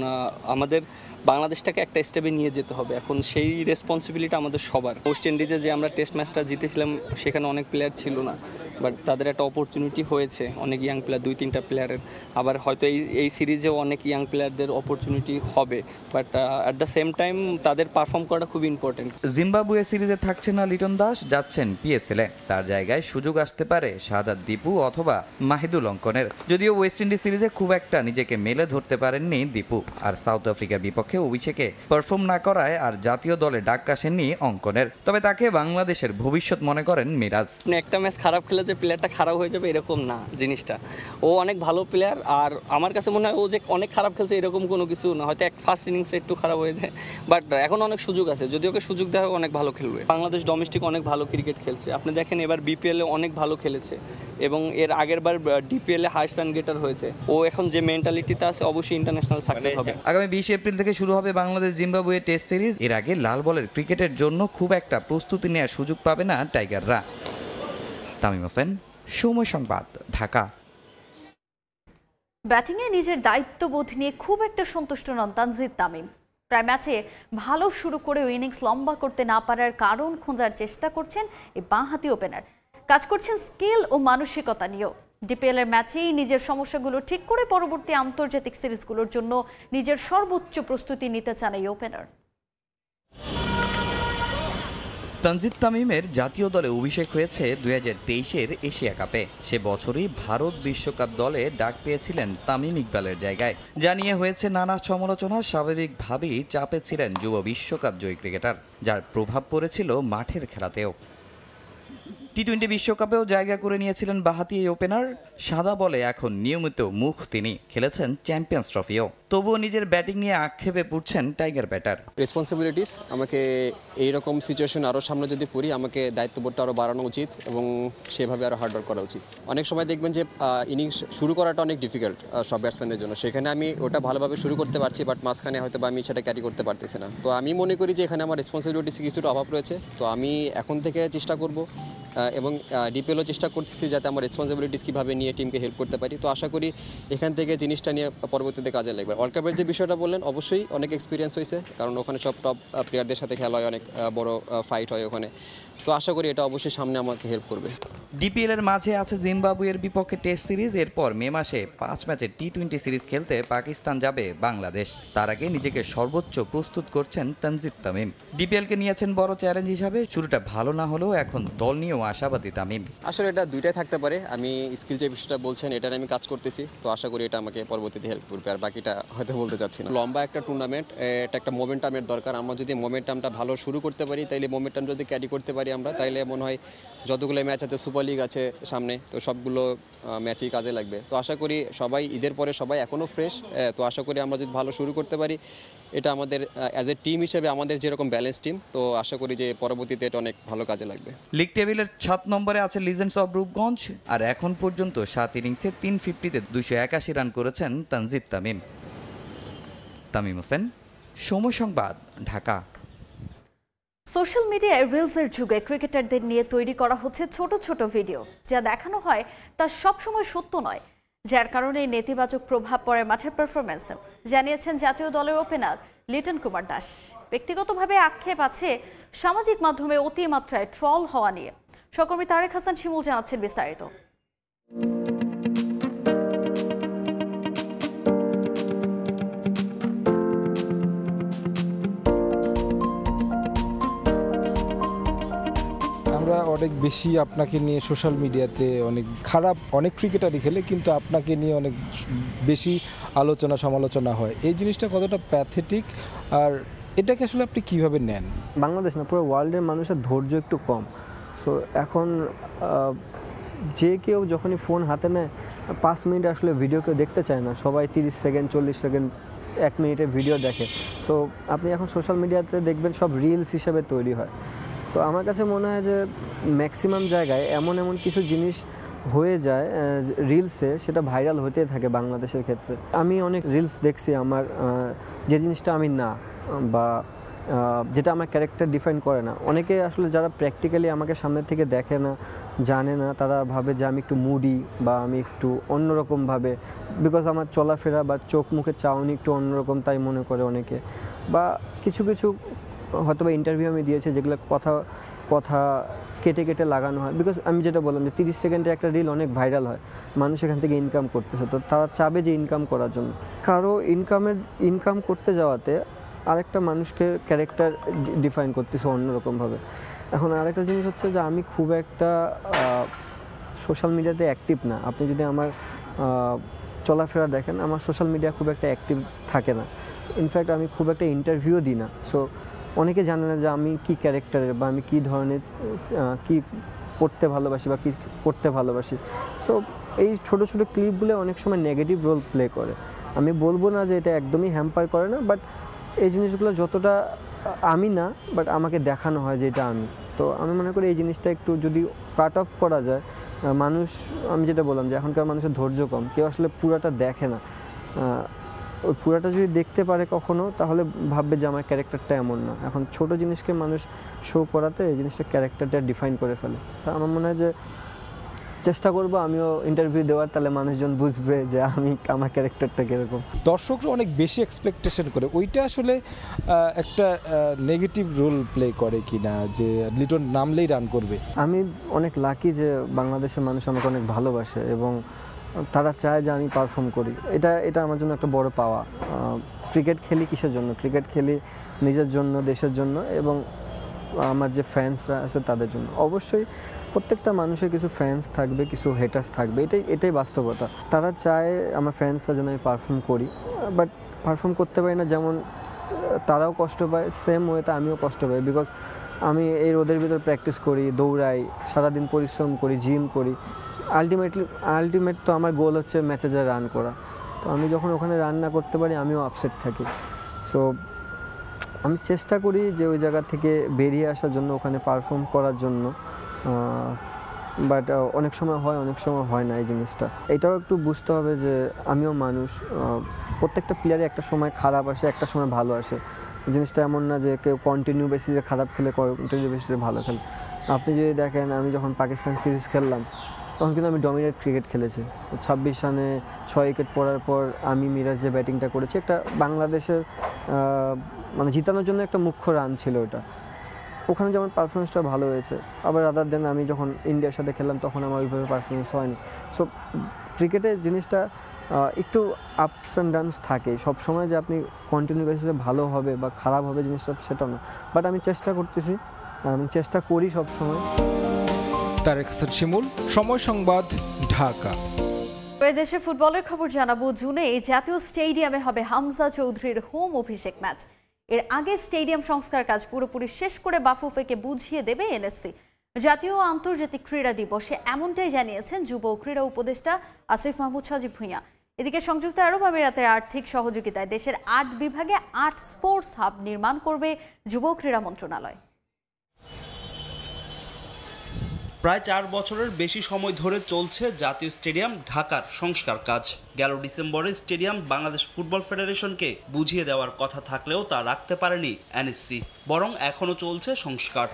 আমাদের বাংলাদেশটাকে একটা স্টেপে নিয়ে যেতে হবে। এখন সেই রেসপন্সিবিলিটি আমাদের সবার। ওয়েস্ট ইন্ডিজে যে আমরা টেস্ট ম্যাচটা জিতেছিলাম, সেখানে অনেক প্লেয়ার ছিল না, বাট তাদের একটা অপরচুনিটি হয়েছে, অনেক ইয়াং প্লেয়ার, 2-3টা প্লেয়ারের। আবার হয়তো এই সিরিজেও অনেক ইয়াং প্লেয়ারদের অপরচুনিটি হবে, but at the same time তাদের পারফর্ম করাটা খুব ইম্পর্টেন্ট। জিম্বাবুয়ে সিরিজে থাকছে না লিটন দাস, যাচ্ছেন পিএসএলে। তার জায়গায় সুযোগ আসতে পারে শাহাদাত দীপু অথবা মাহিদুল অঙ্কনের। যদিও ওয়েস্ট ইন্ডিজ সিরিজে খুব একটা নিজেকে মেলে ধরতে পারেননি দীপু, আর সাউথ আফ্রিকার বিপক্ষে অভিষেকে পারফর্ম না করায় আর জাতীয় দলে ডাক আসেননি অঙ্কনের। তবে তাকে বাংলাদেশের ভবিষ্যৎ মনে করেন মিরাজ। একটা ম্যাচ খারাপ খেলে যে প্লেয়ারটা খারাপ হয়ে যাবে এরকম না জিনিসটা। ও অনেক ভালো প্লেয়ার, আর আমার কাছে মনে হয় ও যে অনেক খারাপ খেলছে এরকম কোনো কিছু না। হয়তো ফার্স্ট ইনিংসে একটু খারাপ হয়েছে, বাট এখন অনেক সুযোগ আছে, যদি ওকে সুযোগ দেওয়া হয় অনেক ভালো খেলবে। বাংলাদেশ ডোমেস্টিক অনেক ভালো ক্রিকেট খেলছে, আপনি দেখেন এবার বিপিএলে অনেক ভালো খেলেছে, এবং এর আগের বার ডিপিএলে হাইস্ট রান গেটার হয়েছে। ও এখন যে মেন্টালিটিতে আছে, অবশ্যই ইন্টারন্যাশনাল সাকসেস হবে। আগামী 20 এপ্রিল থেকে শুরু হবে বাংলাদেশ জিম্বাবুয়ে টেস্ট সিরিজ। এর আগে লাল বলের ক্রিকেটের জন্য খুব একটা প্রস্তুতি নেওয়ার সুযোগ পাবে না টাইগাররা। তামিম হোসেন, সময় সংবাদ, ঢাকা। ব্যাটিংয়ে নিজের দায়িত্ববোধ নিয়ে খুব একটা সন্তুষ্ট নন তানজিদ তামিম। প্রায় ম্যাচে ভালো শুরু করেও ইনিংস লম্বা করতে না পারার কারণ খোঁজার চেষ্টা করছেন এই বাঁহাতি ওপেনার। কাজ করছেন স্কিল ও মানসিকতা নিয়েও। ডিপিএল এর ম্যাচেই নিজের সমস্যাগুলো ঠিক করে পরবর্তী আন্তর্জাতিক সিরিজগুলোর জন্য নিজের সর্বোচ্চ প্রস্তুতি নিতে চান এই ওপেনার। তানজিদ তামিমের জাতীয় দলে অভিষেক হয়েছে 2023-এর এশিয়া কাপে। সে বছরই ভারত বিশ্বকাপ দলে ডাক পেয়েছিলেন তামিম ইকবালের জায়গায়। জানিয়ে হয়েছে নানা সমালোচনা। স্বাভাবিকভাবেই চাপে ছিলেন যুব বিশ্বকাপ জয়ী ক্রিকেটার, যার প্রভাব পড়েছিল মাঠের খেলাতেও। টি-20 বিশ্বকাপেও জায়গা করে নিয়েছিলেন বাঁহাতি এই ওপেনার। সাদা বলে এখন নিয়মিত মুখ তিনি, খেলেছেন চ্যাম্পিয়ন্স ট্রফিও। তবুও নিজের ব্যাটিং নিয়ে আক্ষেপে পড়ছেন টাইগার ব্যাটার। রেসপন্সিবিলিটিস, আমাকে এইরকম সিচুয়েশন আরও সামনে যদি পড়ি, আমাকে দায়িত্ববোধটা আরও বাড়ানো উচিত এবং সেভাবে আরও হার্ডওয়ার্ক করা উচিত। অনেক সময় দেখবেন যে ইনিংস শুরু করাটা অনেক ডিফিকাল্ট সব ব্যাটসম্যানদের জন্য, সেখানে আমি ওটা ভালোভাবে শুরু করতে পারছি, বাট মাঝখানে হয়তো বা আমি সেটা ক্যারি করতে পারতেছি না। তো আমি মনে করি যে এখানে আমার রেসপন্সিবিলিটিস কিছুটা অভাব রয়েছে। তো আমি এখন থেকে চেষ্টা করব এবং ডিপিএলও চেষ্টা করতেছি যাতে আমার রেসপন্সিবিলিটিস কীভাবে নিয়ে টিমকে হেল্প করতে পারি। তো আশা করি এখান থেকে জিনিসটা নিয়ে পরবর্তীতে কাজে লাগবে। ওয়ার্ল্ড কাপের যে বিষয়টা বললেন, অবশ্যই অনেক এক্সপিরিয়েন্স হয়েছে, কারণ ওখানে সব টপ প্লেয়ারদের সাথে খেলা হয়, অনেক বড় ফাইট হয় ওখানে। তো আশা করি এটা অবশ্যই সামনে আমাকে হেল্প করবে। ডিপিএল এর মাঝে আছে জিম্বাবুয়ের বিপক্ষে টেস্ট সিরিজ। এরপর মে মাসে 5 ম্যাচের টি-20 সিরিজ খেলতে পাকিস্তান যাবে বাংলাদেশ। তার আগে নিজেকে সর্বোচ্চ প্রস্তুত করছেন তানজিদ তামিম। ডিপিএলকে নিয়েছেন বড় চ্যালেঞ্জ হিসাবে। শুরুটা ভালো না হলেও এখন দল নিয়েও আশাবাদী তামিম। আসলে এটা দুইটাই থাকতে পারে। আমি স্কিল যে বিষয়টা বলছেন এটা আমি কাজ করতেছি, তো আশা করি এটা আমাকে পরবর্তীতে হেল্প করবে। আর বাকিটা হয়তো বলতে চাচ্ছি না। লম্বা একটা টুর্নামেন্ট, এটা একটা মোমেন্টামের দরকার। আমরা যদি মোমেন্টামটা ভালো শুরু করতে পারি, তাইলে মোমেন্টাম যদি ক্যারি করতে পারি আমরা, তাইলে মনে হয় যতগুলো ম্যাচ আছে, সুপার লিগ আছে সামনে, তো সবগুলো ম্যাচই কাজে লাগবে। তো আশা করি সবাই ঈদের পরে সবাই এখনও ফ্রেশ। তো আশা করি আমরা যদি ভালো শুরু করতে পারি, এটা আমাদের অ্যাজ এ টিম হিসেবে আমাদের যেরকম ব্যালেন্স টিম, তো আশা করি যে পরবর্তীতে এটা অনেক ভালো কাজে লাগবে। লিগ টেবিলের 7 নম্বরে আছে লিজেন্ডস অব রূপগঞ্জ। আর এখন পর্যন্ত 7 ইনিংসে 350-তে 281 রান করেছেন তানজিদ তামিম। তামিম হোসেন, সময় সংবাদ, ঢাকা। সোশ্যাল মিডিয়ায় রিলসের যুগে ক্রিকেটারদের নিয়ে তৈরি করা হচ্ছে ছোট ছোট ভিডিও, যা দেখানো হয় তা সবসময় সত্য নয়, যার কারণে নেতিবাচক প্রভাব পড়ে মাঠের পারফরম্যান্সে, জানিয়েছেন জাতীয় দলের ওপেনার লিটন কুমার দাস। ব্যক্তিগতভাবে আক্ষেপ আছে সামাজিক মাধ্যমে অতিমাত্রায় ট্রল হওয়া নিয়ে। সহকর্মী তারেক হাসান শিমুল জানাচ্ছেন বিস্তারিত। আমরা অনেক বেশি আপনাকে নিয়ে সোশ্যাল মিডিয়াতে অনেক খারাপ, অনেক ক্রিকেটারই খেলে, কিন্তু আপনাকে নিয়ে অনেক বেশি আলোচনা সমালোচনা হয়। এই জিনিসটা কতটা প্যাথেটিক, আর এটাকে আসলে আপনি কিভাবে নেন? বাংলাদেশ না, পুরো ওয়ার্ল্ডের মানুষের ধৈর্য একটু কম। সো এখন যে কেউ যখনই ফোন হাতে নেয় 5 মিনিট আসলে ভিডিও কেউ দেখতে চায় না, সবাই 30 সেকেন্ড 40 সেকেন্ড 1 মিনিটের ভিডিও দেখে। সো আপনি এখন সোশ্যাল মিডিয়াতে দেখবেন সব রিলস হিসাবে তৈরি হয়। তো আমার কাছে মনে হয় যে ম্যাক্সিমাম জায়গায় এমন কিছু জিনিস হয়ে যায় রিলসে, সেটা ভাইরাল হতে থাকে বাংলাদেশের ক্ষেত্রে। আমি অনেক রিলস দেখছি আমার যে জিনিসটা আমি না, বা যেটা আমার ক্যারেক্টার ডিফাইন করে না। অনেকে আসলে যারা প্র্যাকটিক্যালি আমাকে সামনে থেকে দেখে না, জানে না, তারা ভাবে যে আমি একটু মুডি বা আমি একটু অন্যরকমভাবে, বিকজ আমার চলাফেরা বা চোখ মুখের চাউনি একটু অন্যরকম, তাই মনে করে অনেকে। বা কিছু হয়তো বা ইন্টারভিউ আমি দিয়েছি যেগুলো কথা কেটে কেটে লাগানো হয়, বিকজ আমি যেটা বললাম যে 30 সেকেন্ডে একটা রিল অনেক ভাইরাল হয়, মানুষ এখান থেকে ইনকাম করতেছে, তো তারা চাবে যে ইনকাম করার জন্য। কারো ইনকাম করতে যাওয়াতে আরেকটা মানুষকে ক্যারেক্টার ডিফাইন করতেছে অন্যরকমভাবে। এখন আরেকটা জিনিস হচ্ছে যে আমি খুব একটা সোশ্যাল মিডিয়াতে অ্যাক্টিভ না। আপনি যদি আমার চলাফেরা দেখেন, আমার সোশ্যাল মিডিয়া খুব একটা অ্যাক্টিভ থাকে না। ইনফ্যাক্ট আমি খুব একটা ইন্টারভিউ দিই না। সো অনেকে জানে না যে আমি কি ক্যারেক্টারের, বা আমি কী ধরনের কি পড়তে ভালোবাসি বা কী করতে ভালোবাসি। সো এই ছোটো ছোটো ক্লিপগুলো অনেক সময় নেগেটিভ রোল প্লে করে। আমি বলবো না যে এটা একদমই হ্যাম্পার করে না, বাট এই জিনিসগুলো যতটা আমি না, বাট আমাকে দেখানো হয় যে এটা আমি। তো আমি মনে করি এই জিনিসটা একটু যদি কাট অফ করা যায়, মানুষ, আমি যেটা বললাম যে এখনকার মানুষের ধৈর্য কম, কেউ আসলে পুরাটা দেখে না। ওই পুরাটা যদি দেখতে পারে কখনো, তাহলে ভাববে যে আমার ক্যারেক্টারটা এমন না। এখন ছোট জিনিসকে মানুষ শো করাতে এই জিনিসটা ক্যারেক্টারটা ডিফাইন করে ফেলে। তা আমার মনে হয় যে চেষ্টা করবো আমিও ইন্টারভিউ দেওয়ার, তাহলে মানুষজন বুঝবে যে আমার ক্যারেক্টারটা কীরকম। দর্শকরা অনেক বেশি এক্সপেকটেশন করে, ওইটা আসলে একটা নেগেটিভ রোল প্লে করে কি না, যে লিটন নামলেই রান করবে? আমি অনেক লাকি যে বাংলাদেশের মানুষ আমাকে অনেক ভালোবাসে এবং তারা চায় যে আমি পারফর্ম করি। এটা আমার জন্য একটা বড় পাওয়া। ক্রিকেট খেলি কিসের জন্য? ক্রিকেট খেলি নিজের জন্য, দেশের জন্য, এবং আমার যে ফ্যান্সরা আছে তাদের জন্য। অবশ্যই প্রত্যেকটা মানুষের কিছু ফ্যান্স থাকবে, কিছু হেটার্স থাকবে, এটাই বাস্তবতা। তারা চায় আমার ফ্যান্সরা যেন আমি পারফর্ম করি, বাট পারফর্ম করতে পারি না, যেমন তারাও কষ্ট পায়, সেম ওয়েতে আমিও কষ্ট পাই। বিকজ আমি এই রোদের ভিতর প্র্যাকটিস করি, দৌড়াই, সারাদিন পরিশ্রম করি, জিম করি। আলটিমেট তো আমার গোল হচ্ছে ম্যাচে যা রান করা। তো আমি যখন ওখানে রান না করতে পারি আমিও আপসেট থাকি। সো আমি চেষ্টা করি যে ওই জায়গা থেকে বেরিয়ে আসার জন্য, ওখানে পারফর্ম করার জন্য, বাট অনেক সময় হয়, অনেক সময় হয় না এই জিনিসটা। এটাও একটু বুঝতে হবে যে আমিও মানুষ, প্রত্যেকটা প্লেয়ারে একটা সময় খারাপ আসে, একটা সময় ভালো আসে। জিনিসটা এমন না যে কেউ কন্টিনিউ বেসিসে খারাপ খেলে কন্টিনিউ বেসিসে ভালো খেলে। আপনি যদি দেখেন, আমি যখন পাকিস্তান সিরিজ খেললাম তখন কিন্তু আমি ডমিনেট ক্রিকেট খেলেছি। 26 রানে 6 উইকেট পড়ার পর আমি মিরাজ যে ব্যাটিংটা করেছি, একটা বাংলাদেশের মানে জিতানোর জন্য একটা মুখ্য রান ছিল ওটা। ওখানে যেমন পারফরমেন্সটা ভালো হয়েছে, আবার আদার দেন আমি যখন ইন্ডিয়ার সাথে খেললাম তখন আমার ওইভাবে পারফরমেন্স হয়নি। সো ক্রিকেটের জিনিসটা একটু আপস অ্যান্ড ডাউনস থাকে। সব সময় যে আপনি কন্টিনিউ বেসিসে ভালো হবে বা খারাপ হবে জিনিসটা সেটাও না, বাট আমি চেষ্টা করতেছি, আমি চেষ্টা করি সব সময়। তারেক হাসান শিমুল, সময় সংবাদ, ঢাকা। দেশে ফুটবলের খবর জানাবো। জুনে জাতীয় স্টেডিয়ামে হবে হামজা চৌধুরীর হোম অভিষেক ম্যাচ। এর আগে স্টেডিয়াম সংস্কার কাজ পুরোপুরি শেষ করে বাফুফেকে বুঝিয়ে দেবে এনএসসি। জাতীয় ও আন্তর্জাতিক ক্রীড়া দিবসে এমনটাই জানিয়েছেন যুব ক্রীড়া উপদেষ্টা আসিফ মাহমুদ সজীব ভুঁইয়া। এদিকে সংযুক্ত আরব আমিরাতের আর্থিক সহযোগিতায় দেশের 8 বিভাগে 8 স্পোর্টস হাব নির্মাণ করবে যুব ক্রীড়া মন্ত্রণালয়। প্রায় 4 বছরের বেশি সময় ধরে চলছে জাতীয় স্টেডিয়াম ঢাকার সংস্কার কাজ। গেল ডিসেম্বরে স্টেডিয়াম বাংলাদেশ ফুটবল ফেডারেশনকে বুঝিয়ে দেওয়ার কথা থাকলেও তা রাখতে পারেনি এনএসসি, বরং এখনও চলছে সংস্কার।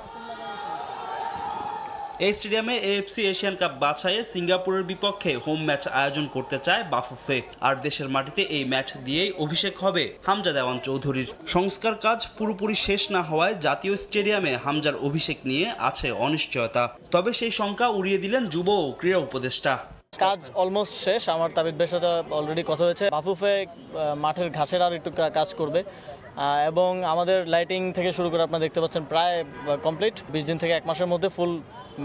এই স্টেডিয়ামে এএফসি এশিয়ান কাপ বাছাইয়ে সিঙ্গাপুরের বিপক্ষে হোম ম্যাচ আয়োজন করতে চায় বাফুফে। আর দেশের মাটিতে এই ম্যাচ দিয়েই অভিষেক হবে হামজা দেওয়ান চৌধুরীর। সংস্কার কাজ পুরোপুরি শেষ না হওয়ায় জাতীয় স্টেডিয়ামে হামজার অভিষেক নিয়ে আছে অনিশ্চয়তা। তবে সেই শঙ্কা উড়িয়ে দিলেন যুব ও ক্রীড়া উপদেষ্টা। কাজ অলমোস্ট শেষ। আমার তাবিদ সাথে অলরেডি কথা হয়েছে। বাফুফে মাঠের ঘাসের আর একটু কাজ করবে এবং আমাদের লাইটিং থেকে শুরু করে আপনারা দেখতে পাচ্ছেন প্রায় কমপ্লিট। 20 দিন থেকে 1 মাসের মধ্যে ফুল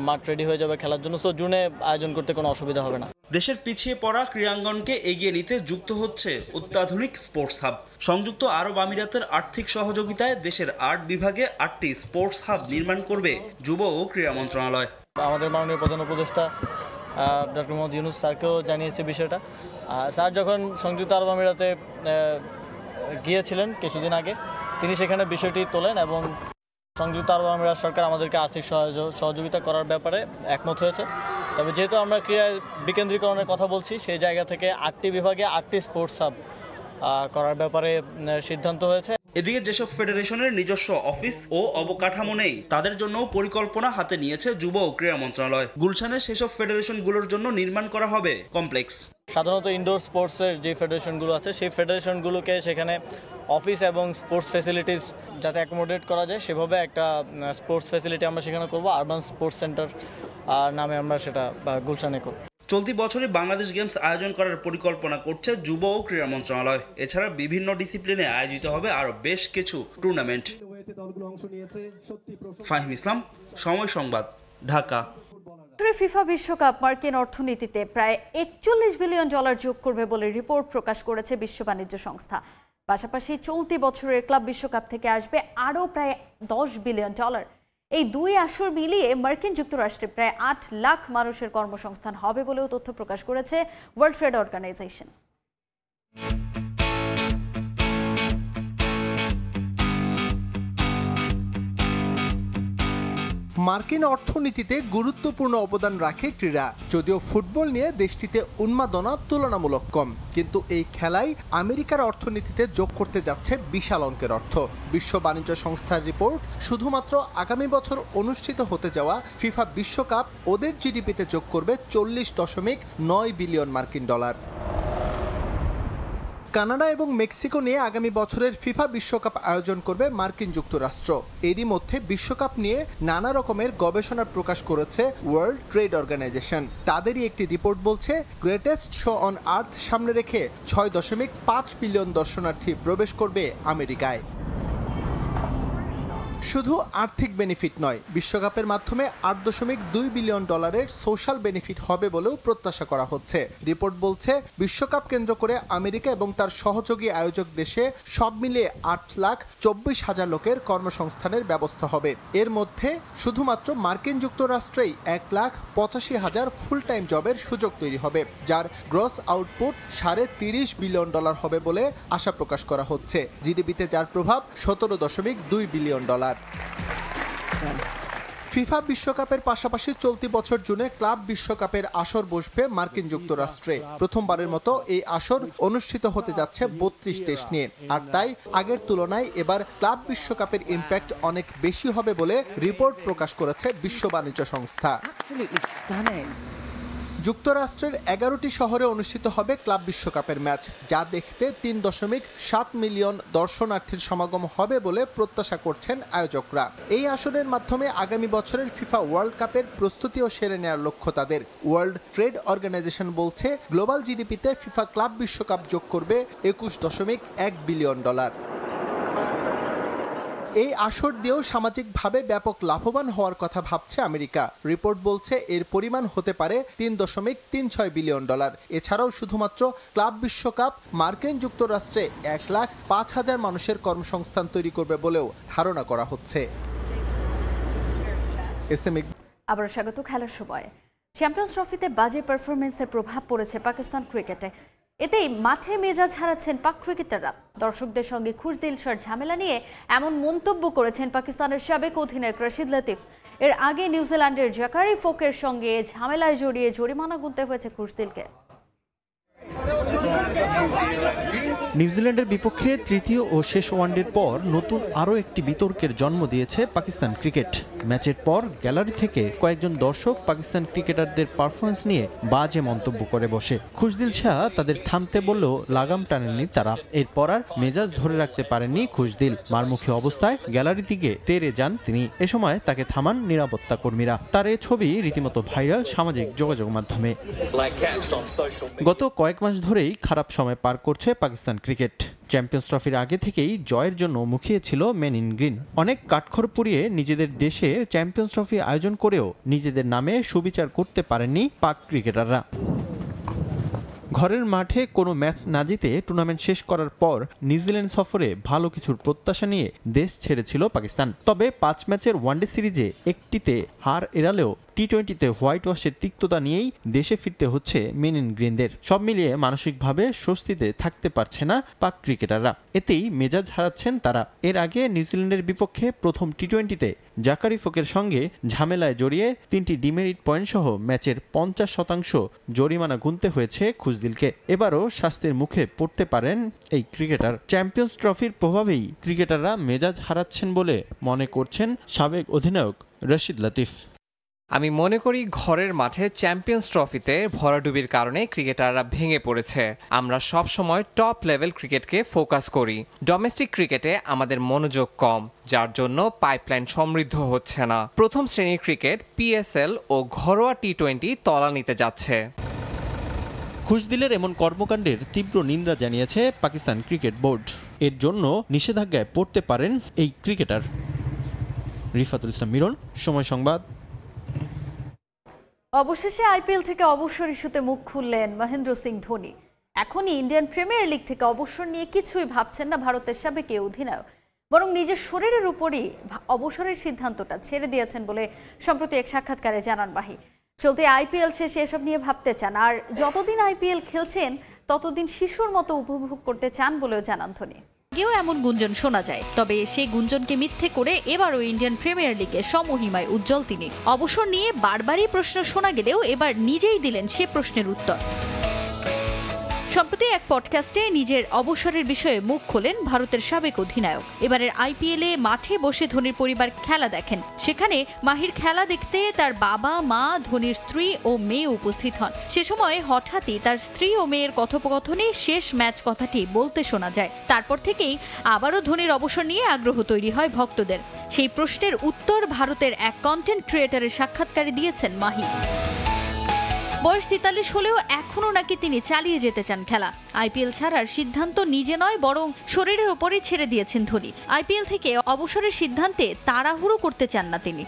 মাঠ রেডি হয়ে যাবে খেলার জন্য। সো জুনে আয়োজন করতে কোনো অসুবিধা হবে না। দেশের পিছিয়ে পড়া ক্রীড়াঙ্গনকে এগিয়ে নিতে যুক্ত হচ্ছে অত্যাধুনিক স্পোর্টস হাব। সংযুক্ত আরব আমিরাতের আর্থিক সহযোগিতায় দেশের 8 বিভাগে 8টি স্পোর্টস হাব নির্মাণ করবে যুব ও ক্রীড়া মন্ত্রণালয়। আমাদের মাননীয় প্রধান উপদেষ্টা ডক্টর মোহাম্মদ ইউনুস স্যারকেও জানিয়েছে বিষয়টা। স্যার যখন সংযুক্ত আরব আমিরাতে গিয়েছিলেন কিছুদিন আগে, তিনি সেখানে বিষয়টি তোলেন এবং সংযুক্ত আরব আমিরাত সরকার আমাদেরকে আর্থিক সহযোগিতা করার ব্যাপারে একমত হয়েছে। তবে যেহেতু আমরা ক্রীড়া বিকেন্দ্রীকরণের কথা বলছি, সেই জায়গা থেকে 8টি বিভাগে 8টি স্পোর্টস হাব করার ব্যাপারে সিদ্ধান্ত হয়েছে। এদিকে যেসব ফেডারেশনের নিজস্ব অফিস ও অবকাঠামো নেই, তাদের জন্য পরিকল্পনা হাতে নিয়েছে যুব ও ক্রীড়া মন্ত্রণালয়। গুলশানে সেসব ফেডারেশনগুলোর জন্য নির্মাণ করা হবে কমপ্লেক্স। সাধারণত ইনডোর স্পোর্টসের যে ফেডারেশনগুলো আছে, সেই ফেডারেশনগুলোকে সেখানে অফিস এবং স্পোর্টস ফ্যাসিলিটিস যাতে অ্যাকোমোডেট করা যায় সেভাবে একটা স্পোর্টস ফ্যাসিলিটি আমরা সেখানে করব। আরবান স্পোর্টস সেন্টার নামে আমরা সেটা গুলশানে করব। চলতি বছরে বাংলাদেশ গেমস আয়োজন করার পরিকল্পনা করছে যুব ও ক্রীড়া মন্ত্রণালয়। এছাড়া বিভিন্ন ডিসিপ্লিনে আয়োজিত হবে আরও বেশ কিছু টুর্নামেন্ট। ফাহিম ইসলাম, সময় সংবাদ, ঢাকা। ফিফা বিশ্বকাপ মার্কিন অর্থনীতিতে প্রায় $41 বিলিয়ন যোগ করবে বলে রিপোর্ট প্রকাশ করেছে বিশ্ব বাণিজ্য সংস্থা। পাশাপাশি চলতি বছরের ক্লাব বিশ্বকাপ থেকে আসবে আরও প্রায় $10 বিলিয়ন। এই দুই আসর মিলিয়ে মার্কিন যুক্তরাষ্ট্রে প্রায় 8 লাখ মানুষের কর্মসংস্থান হবে বলেও তথ্য প্রকাশ করেছে ওয়ার্ল্ড ট্রেড অর্গানাইজেশন। মার্কিন অর্থনীতিতে গুরুত্বপূর্ণ অবদান রাখে ক্রীড়া। যদিও ফুটবল নিয়ে দেশটিতে উন্মাদনা তুলনামূলক কম, কিন্তু এই খেলাই আমেরিকার অর্থনীতিতে যোগ করতে যাচ্ছে বিশাল অঙ্কের অর্থ। বিশ্ব বাণিজ্য সংস্থার রিপোর্ট, শুধুমাত্র আগামী বছর অনুষ্ঠিত হতে যাওয়া ফিফা বিশ্বকাপ ওদের জিডিপিতে যোগ করবে $40.9 বিলিয়ন মার্কিন ডলার। কানাডা এবং মেক্সিকো নিয়ে আগামী বছরের ফিফা বিশ্বকাপ আয়োজন করবে মার্কিন যুক্তরাষ্ট্র। এরই মধ্যে বিশ্বকাপ নিয়ে নানা রকমের গবেষণা প্রকাশ করেছে ওয়ার্ল্ড ট্রেড অর্গানাইজেশন। তাদেরই একটি রিপোর্ট বলছে, গ্রেটেস্ট শো অন আর্থ সামনে রেখে 6.5 বিলিয়ন দর্শনার্থী প্রবেশ করবে আমেরিকায়। শুধু আর্থিক বেনিফিট নয়, বিশ্বকাপের মাধ্যমে $8.2 বিলিয়ন সোশ্যাল বেনিফিট হবে বলেও প্রত্যাশা করা হচ্ছে। রিপোর্ট বলছে বিশ্বকাপ কেন্দ্র করে আমেরিকা এবং তার সহযোগী আয়োজক দেশে সব মিলিয়ে 8,24,000 লোকের কর্মসংস্থানের ব্যবস্থা হবে। এর মধ্যে শুধুমাত্র মার্কিন যুক্তরাষ্ট্রেই 1,85,000 ফুল টাইম জবের সুযোগ তৈরি হবে, যার গ্রস আউটপুট $30 বিলিয়ন হবে বলে আশা প্রকাশ করা হচ্ছে। জিডিপিতে যার প্রভাব $17.2 বিলিয়ন। ফিফা বিশ্বকাপের পাশাপাশি চলতি বছর জুনে ক্লাব বিশ্বকাপের আসর বসবে মার্কিন যুক্তরাষ্ট্রে। প্রথমবারের মতো এই আসর অনুষ্ঠিত হতে যাচ্ছে 32 দেশ নিয়ে। আর তাই আগের তুলনায় এবার ক্লাব বিশ্বকাপের ইম্প্যাক্ট অনেক বেশি হবে বলে রিপোর্ট প্রকাশ করেছে বিশ্ব বাণিজ্য সংস্থা। যুক্তরাষ্ট্রের 11টি শহরে অনুষ্ঠিত হবে ক্লাব বিশ্বকাপের ম্যাচ, যা দেখতে 3.7 মিলিয়ন দর্শনার্থীর সমাগম হবে বলে প্রত্যাশা করছেন আয়োজকরা। এই আসরের মাধ্যমে আগামী বছরের ফিফা ওয়ার্ল্ড কাপের প্রস্তুতিও সেরে নেওয়ার লক্ষ্য তাদের। ওয়ার্ল্ড ট্রেড অর্গানাইজেশন বলছে গ্লোবাল জিডিপিতে ফিফা ক্লাব বিশ্বকাপ যোগ করবে $21.1 বিলিয়ন। এই আসর দিয়েও সামাজিকভাবে ব্যাপক লাভবান হওয়ার কথা ভাবছে আমেরিকা। রিপোর্ট বলছে এর পরিমাণ হতে পারে $3.36 বিলিয়ন। এছাড়াও শুধুমাত্র ক্লাব বিশ্বকাপ মার্কিন যুক্তরাষ্ট্রে 1,05,000 মানুষের কর্মসংস্থান তৈরি করবে বলেও ধারণা করা হচ্ছে। আবার স্বাগত খেলার সময়। চ্যাম্পিয়ন্স ট্রফিতে বাজে পারফরমেন্সের প্রভাব পড়েছে পাকিস্তান ক্রিকেটে। এতেই মাঠে মেজাজ হারাচ্ছেন পাক ক্রিকেটাররা। দর্শকদের সঙ্গে খুশদিল শাহর ঝামেলা নিয়ে এমন মন্তব্য করেছেন পাকিস্তানের সাবেক অধিনায়ক রশিদ লতিফ। এর আগে নিউজিল্যান্ডের জাকারি ফোকের সঙ্গে ঝামেলায় জড়িয়ে জরিমানা গুনতে হয়েছে খুশদিলকে। নিউজিল্যান্ডের বিপক্ষে তৃতীয় ও শেষ ওয়ানডের পর নতুন আরও একটি বিতর্কের জন্ম দিয়েছে পাকিস্তান ক্রিকেট। ম্যাচের পর গ্যালারি থেকে কয়েকজন দর্শক পাকিস্তান ক্রিকেটারদের পারফরমেন্স নিয়ে বাজে মন্তব্য করে বসে। খুশদিল শাহ তাদের থামতে বললেও লাগাম টানেননি তারা। এরপর আর মেজাজ ধরে রাখতে পারেননি খুশদিল। মারমুখী অবস্থায় গ্যালারি দিকে তেড়ে যান তিনি। এ সময় তাকে থামান নিরাপত্তা কর্মীরা। তার এই ছবি রীতিমতো ভাইরাল সামাজিক যোগাযোগ মাধ্যমে। গত কয়েক মাস ধরেই খারাপ সময় পার করছে পাকিস্তান ক্রিকেট। চ্যাম্পিয়ন্স ট্রফির আগে থেকেই জয়ের জন্য মুখিয়ে ছিল মেন ইন গ্রিন। অনেক কাঠখড় পুড়িয়ে নিজেদের দেশে চ্যাম্পিয়ন্স ট্রফি আয়োজন করেও নিজেদের নামে সুবিচার করতে পারেননি পাক ক্রিকেটাররা। ঘরের মাঠে কোনো ম্যাচ না জিতে টুর্নামেন্ট শেষ করার পর নিউজিল্যান্ড সফরে ভালো কিছুর প্রত্যাশা নিয়ে দেশ ছেড়েছিল পাকিস্তান। তবে 5 ম্যাচের ওয়ানডে সিরিজে একটিতে হার এড়ালেও টি-20তে হোয়াইট ওয়াশের তিক্ততা নিয়েই দেশে ফিরতে হচ্ছে মেন ইন গ্রিনদের। সব মিলিয়ে মানসিকভাবে স্বস্তিতে থাকতে পারছে না পাক ক্রিকেটাররা। এতেই মেজাজ হারাচ্ছেন তারা। এর আগে নিউজিল্যান্ডের বিপক্ষে প্রথম টি-20তে জাকারি ফোকের সঙ্গে ঝামেলায় জড়িয়ে 3টি ডিমেরিট পয়েন্ট সহ ম্যাচের 50% জরিমানা গুনতে হয়েছে খুশদিলকে। এবারও শাস্তির মুখে পড়তে পারেন এই ক্রিকেটার। চ্যাম্পিয়ন্স ট্রফির প্রভাবেই ক্রিকেটাররা মেজাজ হারাচ্ছেন বলে মনে করছেন সাবেক অধিনায়ক রশিদ লতিফ। আমি মনে করি ঘরের মাঠে চ্যাম্পিয়ন্স ট্রফিতে ভরাডুবির কারণে ক্রিকেটাররা ভেঙে পড়েছে। আমরা সব সময় টপ লেভেল ক্রিকেটকে ফোকাস করি। ডোমেস্টিক ক্রিকেটে আমাদের মনোযোগ কম, যার জন্য পাইপলাইন সমৃদ্ধ হচ্ছে না। প্রথম শ্রেণীর ক্রিকেট, পিএসএল ও ঘরোয়া টি-20 তলানিতে যাচ্ছে। খুশদিলের এমন কর্মকাণ্ডের তীব্র নিন্দা জানিয়েছে পাকিস্তান ক্রিকেট বোর্ড। এর জন্য নিষেধাজ্ঞায় পড়তে পারেন এই ক্রিকেটার। রিফাতুল ইসলাম মিরন, সময় সংবাদ। অবশেষে আইপিএল থেকে অবসর ইস্যুতে মুখ খুললেন মহেন্দ্র সিং ধোনি। এখনই ইন্ডিয়ান প্রিমিয়ার লিগ থেকে অবসর নিয়ে কিছুই ভাবছেন না ভারতের সাবেক অধিনায়ক, বরং নিজের শরীরের উপরই অবসরের সিদ্ধান্তটা ছেড়ে দিয়েছেন বলে সম্প্রতি এক সাক্ষাৎকারে জানান মাহি। চলতি আইপিএল শেষে এসব নিয়ে ভাবতে চান, আর যতদিন আইপিএল খেলছেন ততদিন শিশুর মতো উপভোগ করতে চান বলেও জানান ধোনি। আগেও এমন গুঞ্জন শোনা যায়, তবে সেই গুঞ্জনকে মিথ্যে করে এবারও ইন্ডিয়ান প্রিমিয়ার লিগে সমহিমায় উজ্জ্বল তিনি। অবসর নিয়ে বারবারই প্রশ্ন শোনা গেলেও এবার নিজেই দিলেন সে প্রশ্নের উত্তর। সম্প্রতি এক পডকাস্টে নিজের অবসরের বিষয়ে মুখ খোলেন ভারতের সাবেক অধিনায়ক। এবারের আইপিএলে মাঠে বসে ধোনির পরিবার খেলা দেখেন। সেখানে মাহির খেলা দেখতে তার বাবা, মা, ধোনির স্ত্রী ও মেয়ে উপস্থিত হন। সে সময় হঠাৎই তার স্ত্রী ও মেয়ের কথোপকথনে শেষ ম্যাচ কথাটি বলতে শোনা যায়। তারপর থেকেই আবারও ধোনির অবসর নিয়ে আগ্রহ তৈরি হয় ভক্তদের। সেই প্রশ্নের উত্তর ভারতের এক কন্টেন্ট ক্রিয়েটরের সাক্ষাৎকারে দিয়েছেন মাহি। বয়স 43 হলেও এখনো নাকি তিনি চালিয়ে যেতে চান খেলা। আইপিএল ছাড়ার সিদ্ধান্ত নিজে নয়, বরং শরীরের উপরই ছেড়ে দিয়েছেন ধোনি। আইপিএল থেকে অবসরের সিদ্ধান্তে তাড়াহুড়ো করতে চান না তিনি।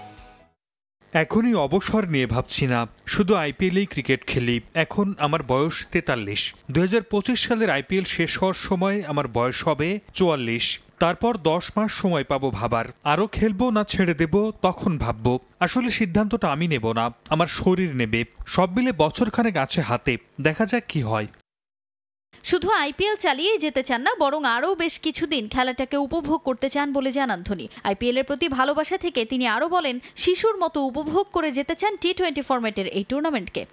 এখনই অবসর নিয়ে ভাবছি না, শুধু আইপিএলেই ক্রিকেট খেলি। এখন আমার বয়স 43। 2025 সালের আইপিএল শেষ হওয়ার সময় আমার বয়স হবে 44। তারপর 10 মাস সময় পাবো ভাবার, আরও খেলবো না ছেড়ে দেব, তখন ভাববো। আসলে সিদ্ধান্তটা আমি নেব না, আমার শরীর নেবে। সব মিলে বছরখানেক আছে হাতে, দেখা যাক কি হয়। শুধু আইপিএল চালিয়েই যেতে চান না, বরং আরও বেশ কিছুদিন খেলাটাকে উপভোগ করতে চান বলে জানান ধোনি। আইপিএল এর প্রতি ভালোবাসা থেকে তিনি আরও বলেন, শিশুর মতো উপভোগ করে যেতে চান টি-20 ফরম্যাটের এই টুর্নামেন্টকে।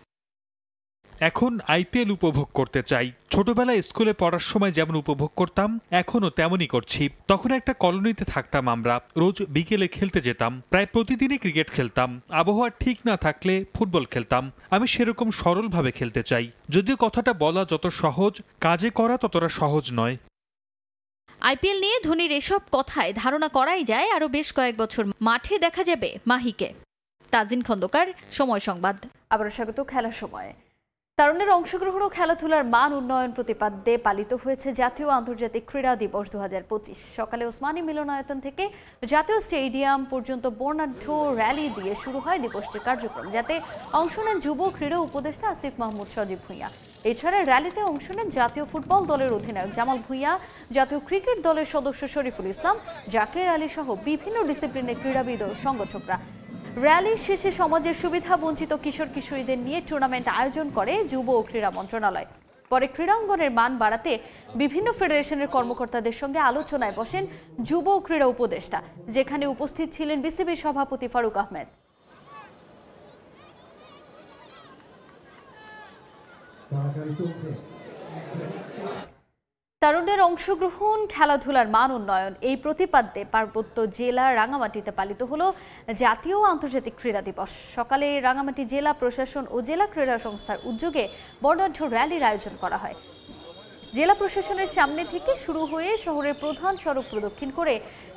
এখন আইপিএল উপভোগ করতে চাই। ছোটবেলায় স্কুলে পড়ার সময় যেমন উপভোগ করতাম, এখনও তেমনই করছি। তখন একটা কলোনিতে থাকতাম আমরা, রোজ বিকেলে খেলতে যেতাম। প্রায় প্রতিদিনই ক্রিকেট খেলতাম। আবহাওয়া ঠিক না থাকলে ফুটবল খেলতাম। আমি সেরকম সরলভাবে খেলতে চাই। যদিও কথাটা বলা যত সহজ, কাজে করা ততটা সহজ নয়। আইপিএল নিয়ে ধোনির এসব কথায় ধারণা করাই যায় আরও বেশ কয়েক বছর মাঠে দেখা যাবে মাহিকে। তাজিন খন্দকার, সময় সংবাদ। আবার স্বাগত খেলার সময়। তরুণের অংশগ্রহণ ও খেলাধুলার মান উন্নয়ন প্রতিপাদ্যে পালিত হয়েছে জাতীয় আন্তর্জাতিক ক্রীড়া দিবস 2025। সকালে ওসমানী মিলনায়তন থেকে জাতীয় স্টেডিয়াম পর্যন্ত বর্ণাঢ্য র্যালি দিয়ে শুরু হয় দিবসটির কার্যক্রম, যাতে অংশ নেন যুব ক্রীড়া উপদেষ্টা আসিফ মাহমুদ সজীব ভুঁইয়া। এছাড়া র্যালিতে অংশ নেন জাতীয় ফুটবল দলের অধিনায়ক জামাল ভুঁইয়া, জাতীয় ক্রিকেট দলের সদস্য শরীফুল ইসলাম, জাকির আলী সহ বিভিন্ন ডিসিপ্লিনের ক্রীড়াবিদ ও সংগঠকরা। র্যালি শেষে সমাজের সুবিধা বঞ্চিত কিশোর কিশোরীদের নিয়ে টুর্নামেন্ট আয়োজন করে যুব ও ক্রীড়া মন্ত্রণালয়। পরে ক্রীড়াঙ্গনের মান বাড়াতে বিভিন্ন ফেডারেশনের কর্মকর্তাদের সঙ্গে আলোচনায় বসেন যুব ও ক্রীড়া উপদেষ্টা, যেখানে উপস্থিত ছিলেন বিসিবি সভাপতি ফারুক আহমেদ। তরুণদের অংশগ্রহণ, খেলাধুলার মান উন্নয়ন, এই প্রতিপাদ্যে পার্বত্য জেলা রাঙামাটিতে পালিত হলো জাতীয় আন্তর্জাতিক ক্রীড়া দিবস। সকালে রাঙামাটি জেলা প্রশাসন ও জেলা ক্রীড়া সংস্থার উদ্যোগে বর্ণাঢ্য র্যালির আয়োজন করা হয়। জেলা প্রশাসনের সামনে থেকে শুরু হয়ে শহরের প্রধান সড়ক প্রদক্ষিণ করে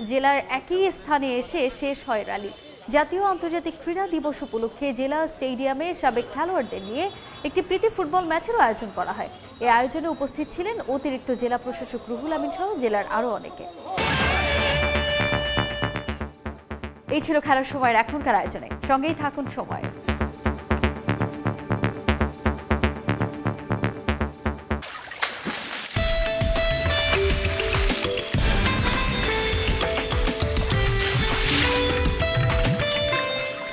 জেলার একই স্থানে এসে শেষ হয় র্যালি। জাতীয় আন্তর্জাতিক ক্রীড়া দিবস উপলক্ষে জেলা স্টেডিয়ামে সাবেক খেলোয়াড়দের নিয়ে একটি প্রীতি ফুটবল ম্যাচেরও আয়োজন করা হয়। এই আয়োজনে উপস্থিত ছিলেন অতিরিক্ত জেলা প্রশাসক রুহুল আমিন সহ জেলার আরও অনেকে। এই ছিল খেলার সময়ের এখনকার আয়োজনে, সঙ্গেই থাকুন সময়।